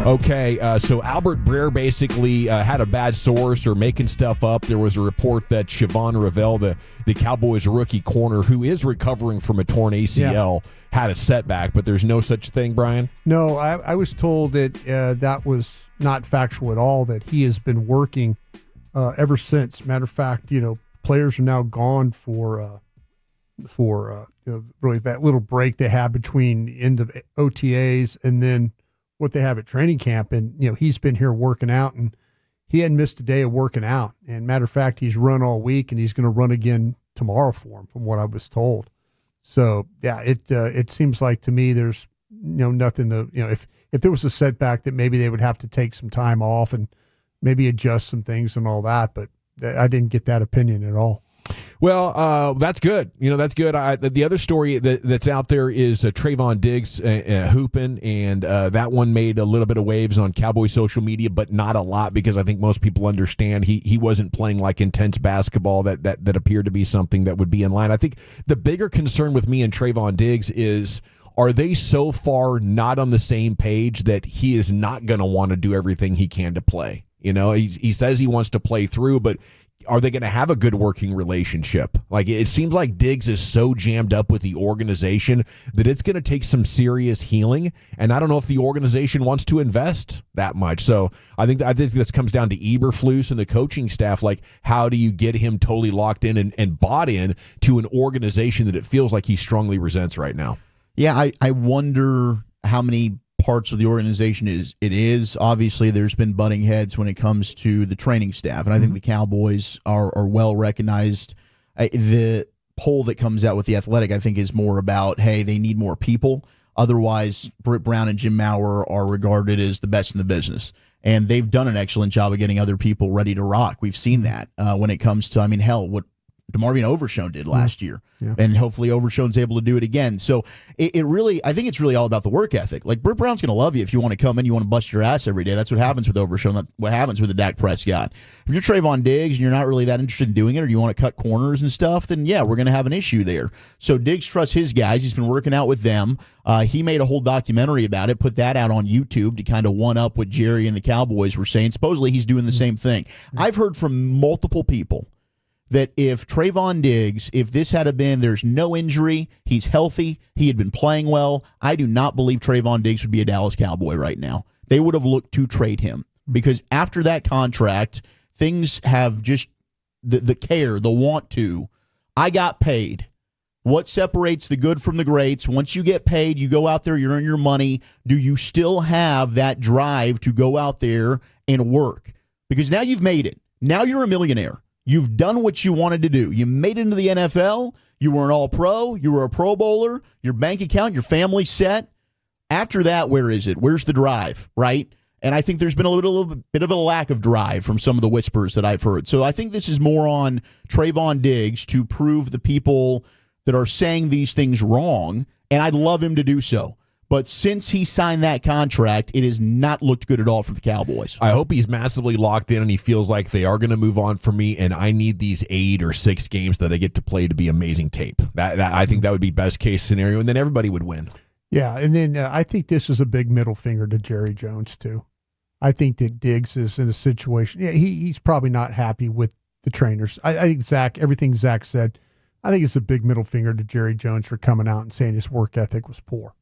Okay, so Albert Breer basically had a bad source or making stuff up. There was a report that Shavon Revel, the Cowboys rookie corner, who is recovering from a torn ACL, had a setback, but there's no such thing, Brian? No, I was told that that was not factual at all, that he has been working ever since. Matter of fact, players are now gone for really that little break they have between the end of OTAs and then what they have at training camp. And, he's been here working out, and he hadn't missed a day of working out. And matter of fact, he's run all week, and he's going to run again tomorrow for him, from what I was told. So, yeah, it seems like to me there's, nothing to, if there was a setback, that maybe they would have to take some time off and maybe adjust some things and all that. But I didn't get that opinion at all. Well, that's good. That's good. The other story that's out there is Trayvon Diggs hooping, and that one made a little bit of waves on Cowboy social media, but not a lot, because I think most people understand he wasn't playing like intense basketball that appeared to be something that would be in line. I think the bigger concern with me and Trayvon Diggs is, are they so far not on the same page that he is not going to want to do everything he can to play? He says he wants to play through, but are they going to have a good working relationship? Like, it seems like Diggs is so jammed up with the organization that it's going to take some serious healing, and I don't know if the organization wants to invest that much. So I think this comes down to Eberflus and the coaching staff. Like, how do you get him totally locked in and bought in to an organization that it feels like he strongly resents right now? Yeah, I wonder how many parts of the organization it is. Obviously, there's been butting heads when it comes to the training staff, and I think the Cowboys are well recognized. The poll that comes out with The Athletic, I think, is more about, hey, they need more people. Otherwise, Britt Brown and Jim Maurer are regarded as the best in the business, and they've done an excellent job of getting other people ready to rock. We've seen that when it comes to, what DeMarvion Overshown did last year, and hopefully Overshown's able to do it again. So it really, I think it's really all about the work ethic. Like, Britt Brown's going to love you if you want to come in, you want to bust your ass every day. That's what happens with Overshown. That's what happens with the Dak Prescott. If you're Trayvon Diggs and you're not really that interested in doing it, or you want to cut corners and stuff, then yeah, we're going to have an issue there. So Diggs trusts his guys. He's been working out with them. He made a whole documentary about it, put that out on YouTube to kind of one up what Jerry and the Cowboys were saying. Supposedly he's doing the same thing. I've heard from multiple people that if Trayvon Diggs, if this had been, there's no injury, he's healthy, he had been playing well, I do not believe Trayvon Diggs would be a Dallas Cowboy right now. They would have looked to trade him, because after that contract, things have just, the care, the want to. I got paid. What separates the good from the greats? Once you get paid, you go out there, you earn your money. Do you still have that drive to go out there and work? Because now you've made it. Now you're a millionaire. You've done what you wanted to do. You made it into the NFL. You were an all-pro. You were a Pro Bowler. Your bank account, your family set. After that, where is it? Where's the drive, right? And I think there's been a little bit of a lack of drive from some of the whispers that I've heard. So I think this is more on Trayvon Diggs to prove the people that are saying these things wrong, and I'd love him to do so. But since he signed that contract, it has not looked good at all for the Cowboys. I hope he's massively locked in and he feels like they are going to move on from me, and I need these 8 or 6 games that I get to play to be amazing tape. That I think that would be best case scenario, and then everybody would win. Yeah, and then I think this is a big middle finger to Jerry Jones, too. I think that Diggs is in a situation, he's probably not happy with the trainers. I think everything Zach said, I think it's a big middle finger to Jerry Jones for coming out and saying his work ethic was poor.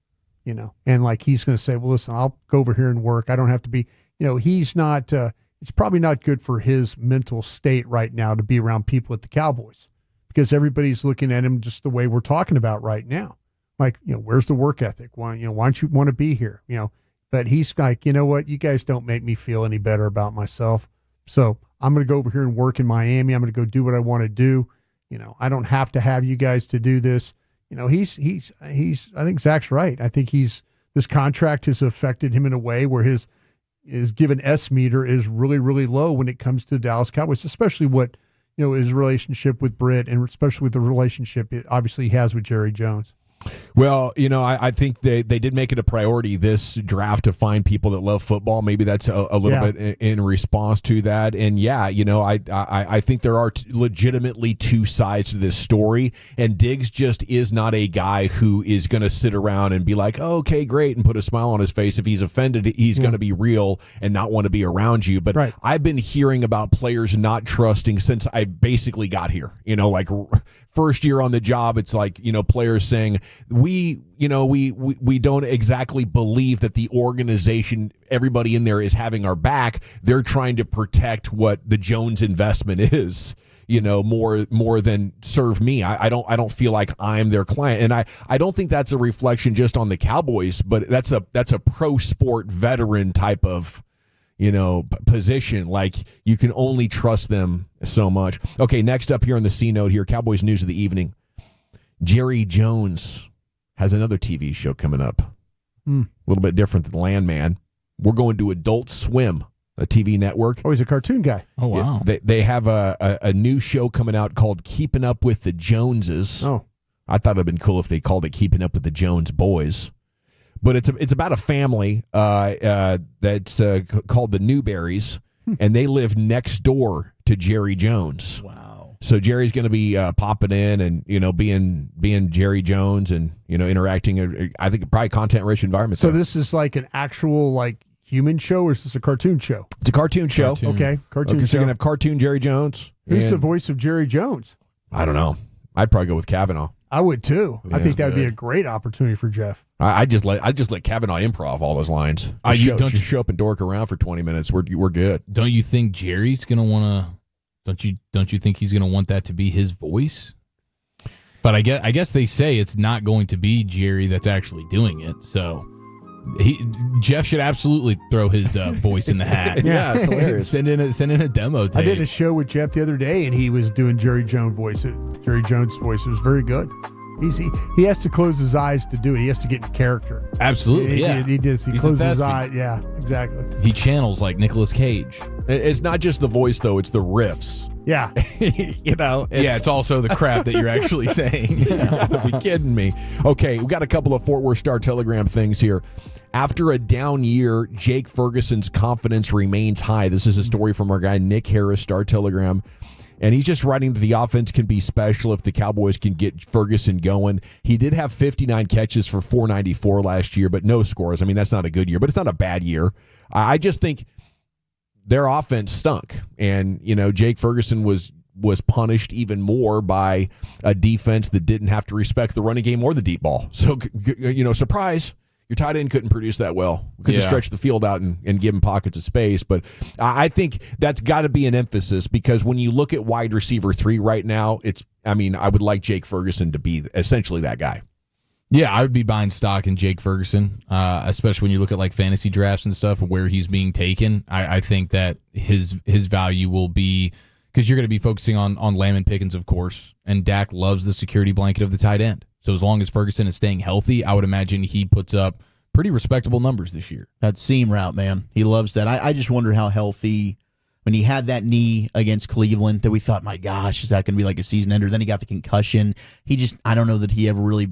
And like, he's going to say, well, listen, I'll go over here and work. I don't have to be, he's not, it's probably not good for his mental state right now to be around people at the Cowboys, because everybody's looking at him just the way we're talking about right now. Like, where's the work ethic? Why don't you want to be here? But he's like, you know what? You guys don't make me feel any better about myself. So I'm going to go over here and work in Miami. I'm going to go do what I want to do. I don't have to have you guys to do this. He's I think Zach's right. I think this contract has affected him in a way where his given S meter is really, really low when it comes to Dallas Cowboys, especially what, his relationship with Britt, and especially with the relationship obviously he has with Jerry Jones. Well, I think they did make it a priority this draft to find people that love football. Maybe that's a little bit in response to that. And I think there are legitimately two sides to this story. And Diggs just is not a guy who is going to sit around and be like, oh, okay, great, and put a smile on his face. If he's offended, he's going to be real and not want to be around you. But I've been hearing about players not trusting since I basically got here. Like first year on the job, it's like, players saying, we don't exactly believe that the organization, everybody in there is having our back. They're trying to protect what the Jones investment is, more than serve me. I don't feel like I'm their client. And I don't think that's a reflection just on the Cowboys, but that's a pro sport veteran type of, position. Like you can only trust them so much. Okay. Next up here on the C note here, Cowboys news of the evening. Jerry Jones has another TV show coming up. A little bit different than Landman. We're going to Adult Swim, a TV network. Oh, he's a cartoon guy. Oh, wow. They have a new show coming out called Keeping Up with the Joneses. Oh. I thought it would have been cool if they called it Keeping Up with the Jones Boys. But it's about a family that's called the Newberries, and they live next door to Jerry Jones. Wow. So Jerry's going to be popping in and being Jerry Jones and interacting. I think probably content-rich environment. So this is like an actual human show, or is this a cartoon show? It's a cartoon show. Okay, cartoon show. So you're going to have cartoon Jerry Jones. Who's the voice of Jerry Jones? I don't know. I'd probably go with Kavanaugh. I would too. Yeah, I think that would be a great opportunity for Jeff. I just let Kavanaugh improv all those lines. Just show up and dork around for 20 minutes. We're good. Don't you think Jerry's gonna want to? Don't you think he's gonna want that to be his voice? But I guess they say it's not going to be Jerry that's actually doing it. So Jeff should absolutely throw his voice in the hat. Yeah, it's hilarious. send in a demo tape. I did a show with Jeff the other day, and he was doing Jerry Jones' voice. It was very good. He has to close his eyes to do it. He has to get in character. Absolutely, He does. He closes his eyes. Yeah, exactly. He channels like Nicolas Cage. It's not just the voice, though. It's the riffs. Yeah. It's also the crap that you're actually saying. Are you kidding me? Okay, we got a couple of Fort Worth Star Telegram things here. After a down year, Jake Ferguson's confidence remains high. This is a story from our guy Nick Harris, Star Telegram. And he's just writing that the offense can be special if the Cowboys can get Ferguson going. He did have 59 catches for 494 last year, but no scores. I mean, that's not a good year, but it's not a bad year. I just think their offense stunk. And, Jake Ferguson was punished even more by a defense that didn't have to respect the running game or the deep ball. So, surprise. Your tight end couldn't produce that well. We couldn't stretch the field out and give him pockets of space. But I think that's got to be an emphasis because when you look at wide receiver 3 right now, I would like Jake Ferguson to be essentially that guy. Yeah, I would be buying stock in Jake Ferguson, especially when you look at fantasy drafts and stuff where he's being taken. I think that his value will be because you're going to be focusing on Lamb and Pickens, of course, and Dak loves the security blanket of the tight end. So as long as Ferguson is staying healthy, I would imagine he puts up pretty respectable numbers this year. That seam route, man. He loves that. I just wonder how healthy when he had that knee against Cleveland that we thought, my gosh, is that going to be like a season ender? Then he got the concussion. I don't know that he ever really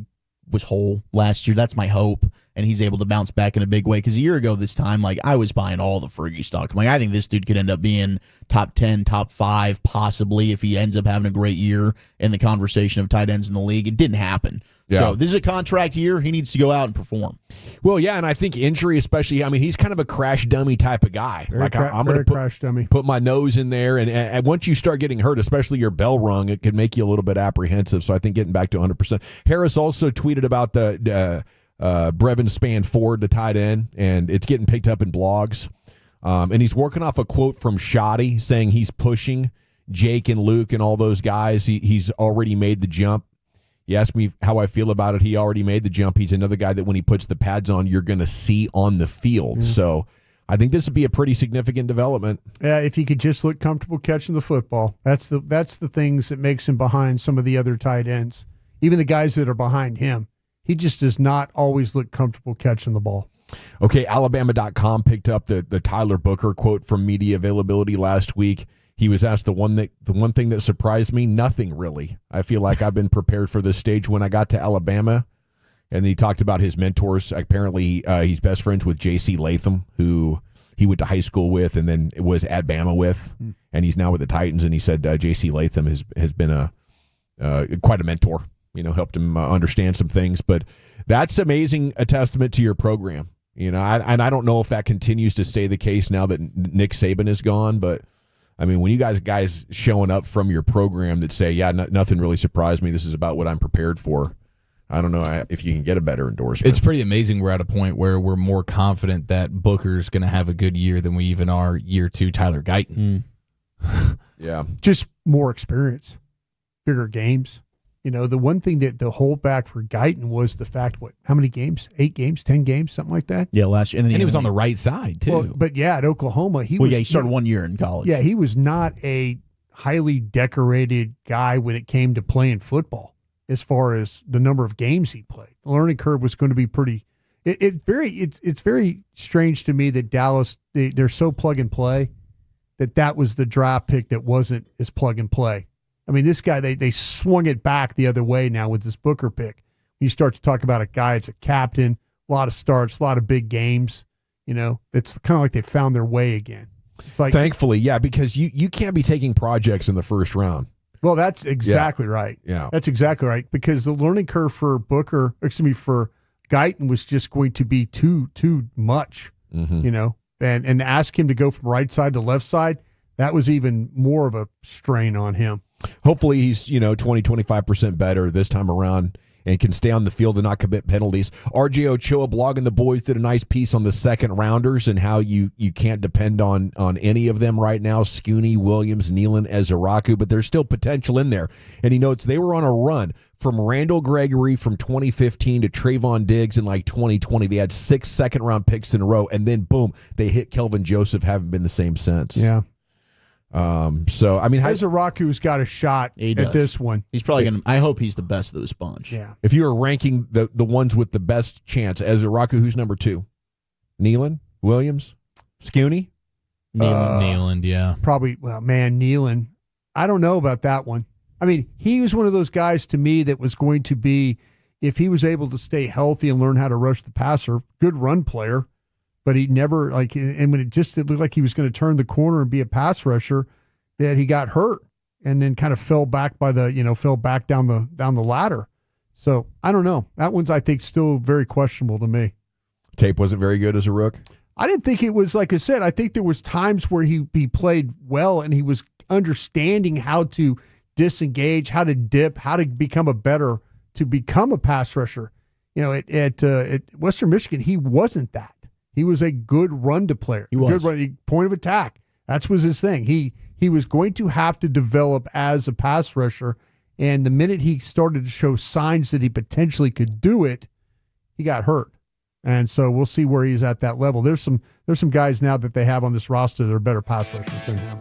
was whole last year. That's my hope. And he's able to bounce back in a big way. Because a year ago this time, I was buying all the Fergie stock. I'm I think this dude could end up being top 10, top 5, possibly, if he ends up having a great year in the conversation of tight ends in the league. It didn't happen. Yeah. So this is a contract year. He needs to go out and perform. Well, yeah, and I think injury especially, he's kind of a crash dummy type of guy. I'm going to put my nose in there, and once you start getting hurt, especially your bell rung, it can make you a little bit apprehensive. So I think getting back to 100%. Harris also tweeted about the Brevin Spann-Ford, the tight end, and it's getting picked up in blogs. And he's working off a quote from Shoddy saying he's pushing Jake and Luke and all those guys. He's already made the jump. You asked me how I feel about it. He already made the jump. He's another guy that when he puts the pads on, you're going to see on the field. Yeah. So I think this would be a pretty significant development. Yeah, if he could just look comfortable catching the football. That's the things that makes him behind some of the other tight ends, even the guys that are behind him. He just does not always look comfortable catching the ball. Okay, Alabama.com picked up the Tyler Booker quote from media availability last week. He was asked the one thing that surprised me, nothing really. I feel like I've been prepared for this stage when I got to Alabama. And he talked about his mentors. Apparently, he's best friends with J.C. Latham, who he went to high school with and then was at Bama with, and he's now with the Titans. And he said J.C. Latham has been quite a mentor. Helped him understand some things. But that's amazing, a testament to your program. And I don't know if that continues to stay the case now that Nick Saban is gone. But I mean, when you guys showing up from your program that say, yeah, nothing really surprised me. This is about what I'm prepared for. I don't know if you can get a better endorsement. It's pretty amazing we're at a point where we're more confident that Booker's going to have a good year than we even are year 2 Tyler Guyton. Yeah. Just more experience, bigger games. The one thing that the holdback for Guyton was the fact, how many games? 8 games, 10 games, something like that? Yeah, last year. And he was on the right side, too. Well, but yeah, at Oklahoma, he started 1 year in college. Yeah, he was not a highly decorated guy when it came to playing football. As far as the number of games he played, the learning curve was going to be pretty. It's very strange to me that Dallas they're so plug and play that was the draft pick that wasn't as plug and play. I mean, this guy they swung it back the other way now with this Booker pick. When you start to talk about a guy, it's a captain, a lot of starts, a lot of big games. It's kind of like they found their way again. It's like, thankfully, yeah, because you can't be taking projects in the first round. Well, that's exactly right. Yeah. That's exactly right. Because the learning curve for for Guyton was just going to be too much, and ask him to go from right side to left side, that was even more of a strain on him. Hopefully he's, 20-25% better this time around and can stay on the field and not commit penalties. RJ Ochoa, Blogging the Boys, did a nice piece on the second rounders and how you can't depend on any of them right now. Scooney, Williams, Nealon, Ezeraku, but there's still potential in there. And he notes they were on a run from Randall Gregory from 2015 to Trayvon Diggs in 2020. They had 6 second-round picks in a row, and then, boom, they hit Kelvin Joseph, haven't been the same since. Yeah. So, I mean, Ezeraku's got a shot at this one. He's probably going to – I hope he's the best of those bunch. Yeah. If you were ranking the ones with the best chance, Ezeraku, who's number 2? Nealon? Williams? Scooney? Nealon, yeah. Probably, Nealon. I don't know about that one. I mean, he was one of those guys to me that was going to be, if he was able to stay healthy and learn how to rush the passer, good run player. But he never, and when it looked like he was going to turn the corner and be a pass rusher, that he got hurt and then kind of fell back down the ladder. So I don't know. That one's, I think, still very questionable to me. Tape wasn't very good as a rook. I didn't think it was, like I said, I think there was times where he played well and he was understanding how to disengage, how to dip, how to become a pass rusher. At Western Michigan, he wasn't that. He was a good player. He was. Good point of attack. That was his thing. He was going to have to develop as a pass rusher, and the minute he started to show signs that he potentially could do it, he got hurt. And so we'll see where he's at that level. There's some guys now that they have on this roster that are better pass rushers than him.